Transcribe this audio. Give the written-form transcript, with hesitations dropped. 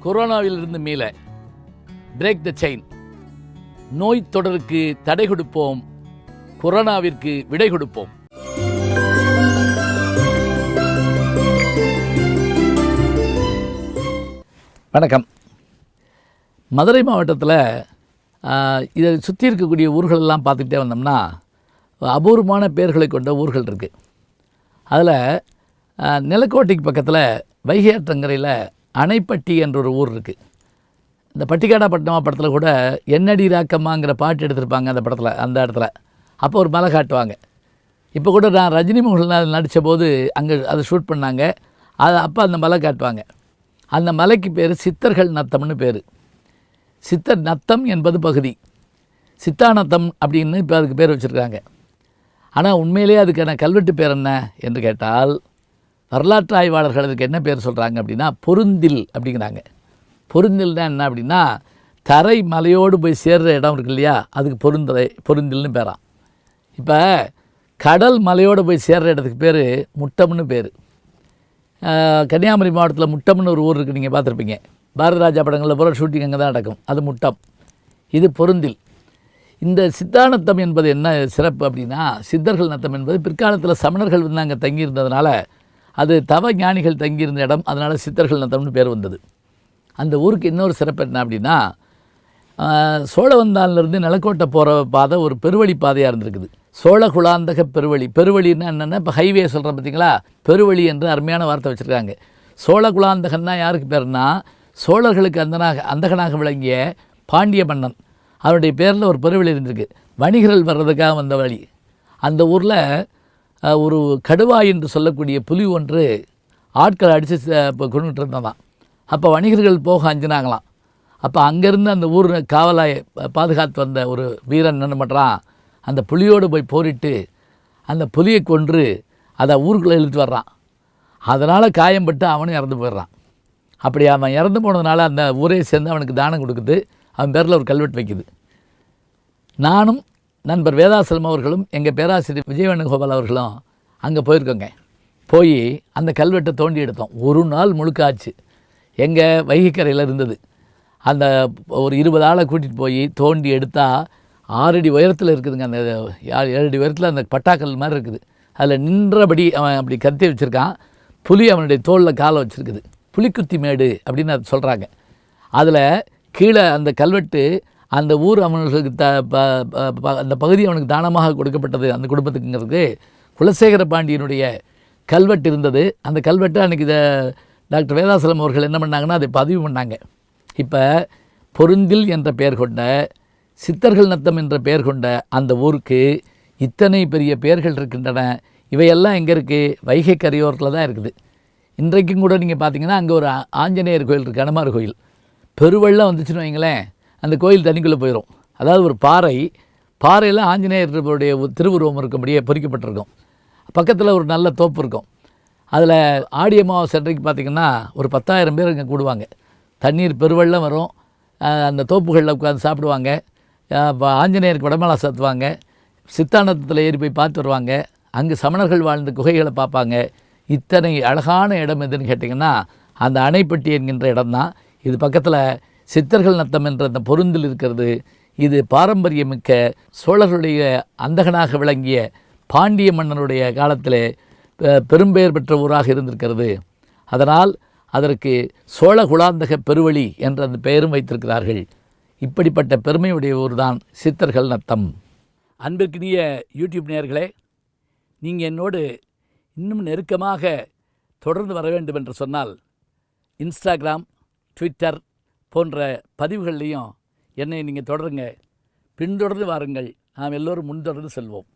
கொரோனாவிலிருந்து மீள break the chain. நோய் தொடருக்கு தடை கொடுப்போம், கொரோனாவிற்கு விடை கொடுப்போம். வணக்கம். மதுரை மாவட்டத்தில் இதை சுற்றி இருக்கக்கூடிய ஊர்களெல்லாம் பார்த்துக்கிட்டே வந்தோம்னா அபூர்வமான பெயர்களை கொண்ட ஊர்கள் இருக்குது. அதில் நிலக்கோட்டைக்கு பக்கத்தில் வைகை ஆற்றங்கரையில் அணைப்பட்டி என்ற ஒரு ஊர் இருக்குது. இந்த பட்டிக்காடா பட்டணமா படத்தில் கூட என்னடி ராக்கம்மாங்கிற பாட்டு எடுத்திருப்பாங்க அந்த இடத்துல. அப்போ ஒரு மலை காட்டுவாங்க. இப்போ கூட நான் ரஜினி மோகன் நடித்த போது அங்கே அதை ஷூட் பண்ணாங்க. அப்போ அந்த மலை காட்டுவாங்க. அந்த மலைக்கு பேர் சித்தர்கள் நத்தம்னு பேர். சித்தர் நத்தம் என்பது பகுதி, சித்தாநத்தம் அப்படின்னு இப்போ அதுக்கு பேர் வச்சுருக்காங்க. ஆனால் உண்மையிலேயே அதுக்கான கல்வெட்டு பேர் என்ன என்று கேட்டால் வரலாற்று ஆய்வாளர்கள் அதுக்கு என்ன பேர் சொல்கிறாங்க அப்படின்னா பொருந்தில் அப்படிங்கிறாங்க. பொருந்தில்னா என்ன அப்படின்னா தரை மலையோடு போய் சேர்கிற இடம் இருக்கு இல்லையா, அதுக்கு பொருந்தில்னு பேராம். இப்போ கடல் மலையோடு போய் சேர்கிற இடத்துக்கு பேர் முட்டம்னு பேர். கன்னியாகுமரி மாவட்டத்தில் முட்டம்னு ஒரு ஊர் இருக்குது, நீங்கள் பார்த்துருப்பீங்க. பாரதிராஜா படங்களில் பூரா ஷூட்டிங் அங்கே தான் நடக்கும். அது முட்டம், இது பொருந்தில். இந்த சித்தாநத்தம் என்பது என்ன சிறப்பு அப்படின்னா, சித்தர்கள் நத்தம் என்பது பிற்காலத்தில் சமணர்கள் வந்து அங்கே தங்கியிருந்ததுனால அது தவ ஞானிகள் தங்கியிருந்த இடம், அதனால் சித்தர்கள் நத்தம்னு பேர் வந்தது. அந்த ஊருக்கு இன்னொரு சிறப்பு என்ன அப்படின்னா, சோழவந்தான்லேருந்து நிலக்கோட்டை போகிற பாதை ஒரு பெருவழி பாதையாக இருந்திருக்குது. சோழகுலாந்தக பெருவழி. பெருவழின்னா என்னென்னா, இப்போ ஹைவே சொல்கிறேன் பார்த்தீங்களா, பெருவழி என்று அருமையான வார்த்தை வச்சுருக்காங்க. சோழகுலாந்தகன்னா யாருக்கு பேர்னா, சோழர்களுக்கு அந்தகனாக விளங்கிய பாண்டிய மன்னன், அவருடைய பேரில் ஒரு பெருவழி இருந்திருக்கு. வணிகர்கள் வர்றதுக்காக வந்த வழி. அந்த ஊரில் ஒரு கடுவாய் என்று சொல்லக்கூடிய புலி ஒன்று ஆட்களை அடித்து கொண்டுகிட்டு இருந்ததான். அப்போ வணிகர்கள் போக அஞ்சினாங்களாம். அப்போ அங்கேருந்து அந்த ஊர் காவலாய் பாதுகாத்து வந்த ஒரு வீரன் என்ன பண்ணுறான், அந்த புலியோடு போய் போரிட்டு அந்த புலியை கொன்று அதை ஊருக்குள்ளே இழுத்து வர்றான். அதனால் காயம்பட்டு அவனும் இறந்து போயிடுறான். அப்படி அவன் இறந்து போனதுனால அந்த ஊரே சேர்ந்து அவனுக்கு தானம் கொடுக்குது. அவன் பேரில் ஒரு கல்வெட்டு வைக்குது. நானும் நண்பர் வேதாசலம் அவர்களும் எங்கள் பேராசிரியர் விஜயவேணுகோபால் அவர்களும் அங்கே போயிருக்கோங்க. போய் அந்த கல்வெட்டை தோண்டி எடுத்தோம். ஒரு நாள் முழுக்க ஆச்சு. எங்கள் வைகைக்கரையில் இருந்தது. அந்த ஒரு 20 ஆளை கூட்டிகிட்டு போய் தோண்டி எடுத்தால் 6 அடி உயரத்தில் இருக்குதுங்க. அந்த 7 அடி உயரத்தில் அந்த பட்டாக்கல் மாதிரி இருக்குது. அதில் நின்றபடி அவன் அப்படி கத்தி வச்சுருக்கான். புலி அவனுடைய தோளில் காலை வச்சுருக்குது. புலிக்குத்தி மேடு அப்படின்னு அது சொல்கிறாங்க. அதில் கீழே அந்த கல்வெட்டு அந்த ஊர் அவனுக்கு அந்த பகுதி அவனுக்கு தானமாக கொடுக்கப்பட்டது அந்த குடும்பத்துக்குங்கிறது குலசேகர பாண்டியனுடைய கல்வெட்டு இருந்தது. அந்த கல்வெட்டு அன்றைக்கி டாக்டர் வேதாசலம் அவர்கள் என்ன பண்ணாங்கன்னா அதை பதிவு பண்ணாங்க. இப்போ பொருந்தில் என்ற பெயர் கொண்ட, சித்தர்கள் நத்தம் என்ற பெயர் கொண்ட அந்த ஊருக்கு இத்தனை பெரிய பெயர்கள் இருக்கின்றன. இவையெல்லாம் எங்கே இருக்குது? வைகை கரையோரத்தில் தான் இருக்குது. இன்றைக்கும் கூட நீங்கள் பார்த்தீங்கன்னா அங்கே ஒரு ஆஞ்சநேயர் கோயில் இருக்குது, கணமார் கோயில். பெருவெள்ளம் வந்துச்சுன்னு வைங்களேன், அந்த கோயில் தண்ணிக்குள்ளே போயிடும். அதாவது ஒரு பாறையில் ஆஞ்சநேயருடைய திருவுருவம் இருக்கும்படியே பொறிக்கப்பட்டிருக்கும். பக்கத்தில் ஒரு நல்ல தோப்பு இருக்கும். அதில் ஆடி அமாவாசை அன்றைக்கு பார்த்திங்கன்னா ஒரு 10,000 பேர் இங்கே கூடுவாங்க. தண்ணீர் பெருவெள்ளம் வரும். அந்த தோப்புகளில் உட்காந்து சாப்பிடுவாங்க. ஆஞ்சநேயருக்கு வடமாலா சாத்துவாங்க. சித்தானத்தத்தில் ஏறி போய் பார்த்து வருவாங்க. அங்கு சமணர்கள் வாழ்ந்த குகைகளை பார்ப்பாங்க. இத்தனை அழகான இடம் எதுன்னு கேட்டிங்கன்னா அந்த அணைப்பட்டி என்கின்ற இடம்தான். இது பக்கத்தில் சித்தர்கள் நத்தம் என்ற அந்த பொருந்தில் இருக்கிறது. இது பாரம்பரியமிக்க சோழர்களுடைய அந்தகனாக விளங்கிய பாண்டிய மன்னனுடைய காலத்தில் பெரும்பெயர் பெற்ற ஊராக இருந்திருக்கிறது. அதனால் அதற்கு சோழகுலாந்தக பெருவழி என்ற அந்த பெயரும் வைத்திருக்கிறார்கள். இப்படிப்பட்ட பெருமையுடைய ஊர் தான் சித்தர்கள் நத்தம். அன்பிற்கினிய யூடியூப் நேயர்களே, நீங்கள் என்னோடு இன்னும் நெருக்கமாக தொடர்ந்து வர வேண்டும் என்று சொன்னால் இன்ஸ்டாகிராம், ட்விட்டர் போன்ற பதிவுகள்லையும் என்னை நீங்கள் தொடருங்க. பின்தொடர்ந்து வாருங்கள். நாம் எல்லோரும் முன்தொடர்ந்து செல்வோம்.